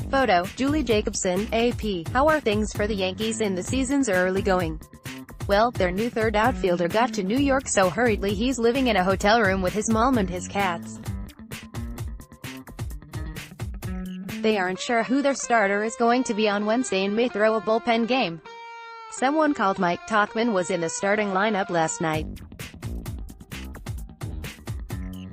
Photo, Julie Jacobson, AP. How are things for the Yankees in the season's early going? Well, their new third outfielder got to New York so hurriedly he's living in a hotel room with his mom and his cats. They aren't sure who their starter is going to be on Wednesday and may throw a bullpen game. Someone called Mike Tauchman was in the starting lineup last night.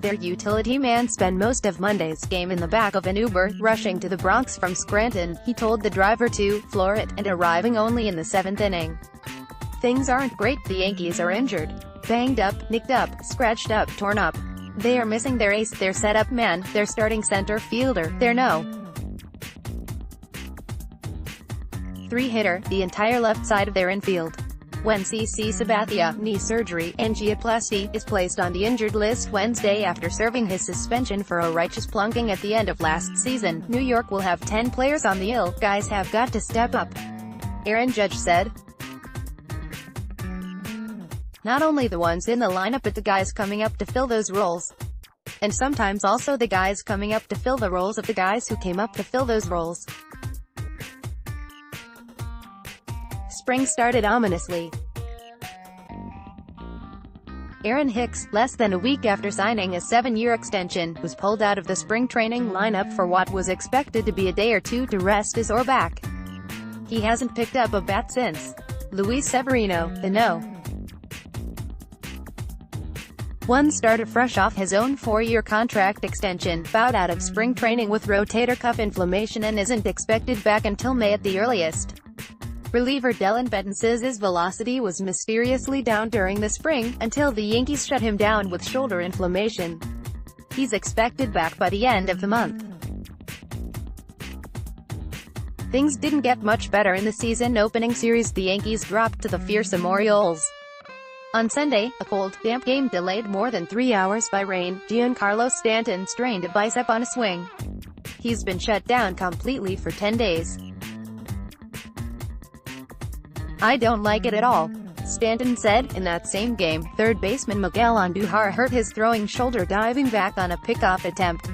Their utility man spent most of Monday's game in the back of an Uber, rushing to the Bronx from Scranton. He told the driver to floor it, and arriving only in the 7th inning. Things aren't great. The Yankees are injured. Banged up, nicked up, scratched up, torn up. They are missing their ace, their setup man, their starting center fielder, their no.3 hitter, the entire left side of their infield. When CC Sabathia, knee surgery, angioplasty, is placed on the injured list Wednesday after serving his suspension for a righteous plunking at the end of last season, New York will have 10 players on the IL. Guys have got to step up, Aaron Judge said. Not only the ones in the lineup but the guys coming up to fill those roles. And sometimes also the guys coming up to fill the roles of the guys who came up to fill those roles. Spring started ominously. Aaron Hicks, less than a week after signing a 7-year extension, was pulled out of the spring training lineup for what was expected to be a day or two to rest his back. He hasn't picked up a bat since. Luis Severino, the no.1 starter fresh off his own 4-year contract extension, bowed out of spring training with rotator cuff inflammation and isn't expected back until May at the earliest. Reliever Dellin Betances' velocity was mysteriously down during the spring, until the Yankees shut him down with shoulder inflammation. He's expected back by the end of the month. Things didn't get much better in the season opening series. The Yankees dropped to the fearsome Orioles. On Sunday, a cold, damp game delayed more than 3 hours by rain. Giancarlo Stanton strained a bicep on a swing. He's been shut down completely for 10 days. I don't like it at all, Stanton said. In that same game, third baseman Miguel Andujar hurt his throwing shoulder diving back on a pickoff attempt.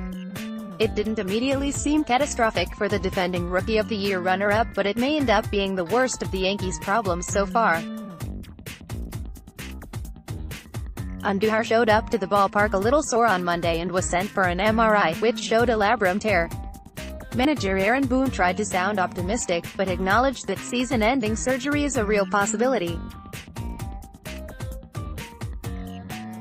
It didn't immediately seem catastrophic for the defending Rookie of the Year runner-up, but it may end up being the worst of the Yankees' problems so far. Andujar showed up to the ballpark a little sore on Monday and was sent for an MRI, which showed a labrum tear. Manager Aaron Boone tried to sound optimistic, but acknowledged that season-ending surgery is a real possibility.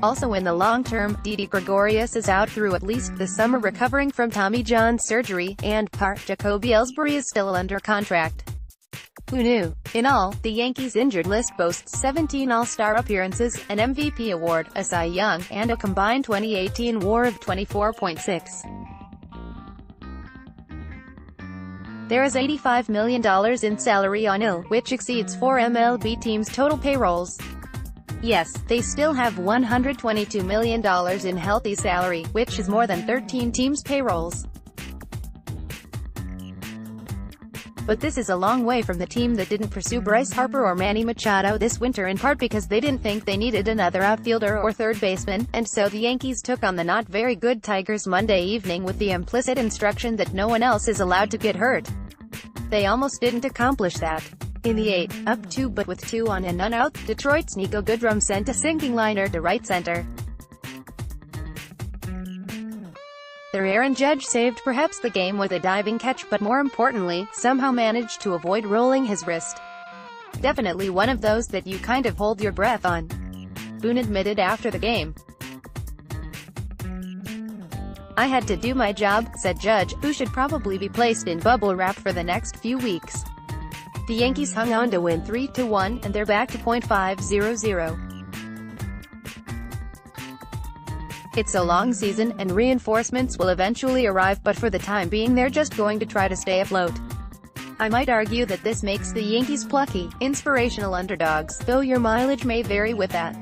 Also in the long term, Didi Gregorius is out through at least the summer recovering from Tommy John surgery, and Jacoby Ellsbury is still under contract. Who knew? In all, the Yankees' injured list boasts 17 All-Star appearances, an MVP award, a Cy Young, and a combined 2018 WAR of 24.6. There is $85 million in salary on IL, which exceeds 4 MLB teams' total payrolls. Yes, they still have $122 million in healthy salary, which is more than 13 teams' payrolls. But this is a long way from the team that didn't pursue Bryce Harper or Manny Machado this winter, in part because they didn't think they needed another outfielder or third baseman, and so the Yankees took on the not very good Tigers Monday evening with the implicit instruction that no one else is allowed to get hurt. They almost didn't accomplish that. In the 8-2 but with 2 on and none out, Detroit's Nico Goodrum sent a sinking liner to right center. Their Aaron Judge saved perhaps the game with a diving catch, but more importantly, somehow managed to avoid rolling his wrist. Definitely one of those that you kind of hold your breath on, Boone admitted after the game. I had to do my job, said Judge, who should probably be placed in bubble wrap for the next few weeks. The Yankees hung on to win 3-1, and they're back to .500. It's a long season, and reinforcements will eventually arrive, but for the time being they're just going to try to stay afloat. I might argue that this makes the Yankees plucky, inspirational underdogs, though your mileage may vary with that.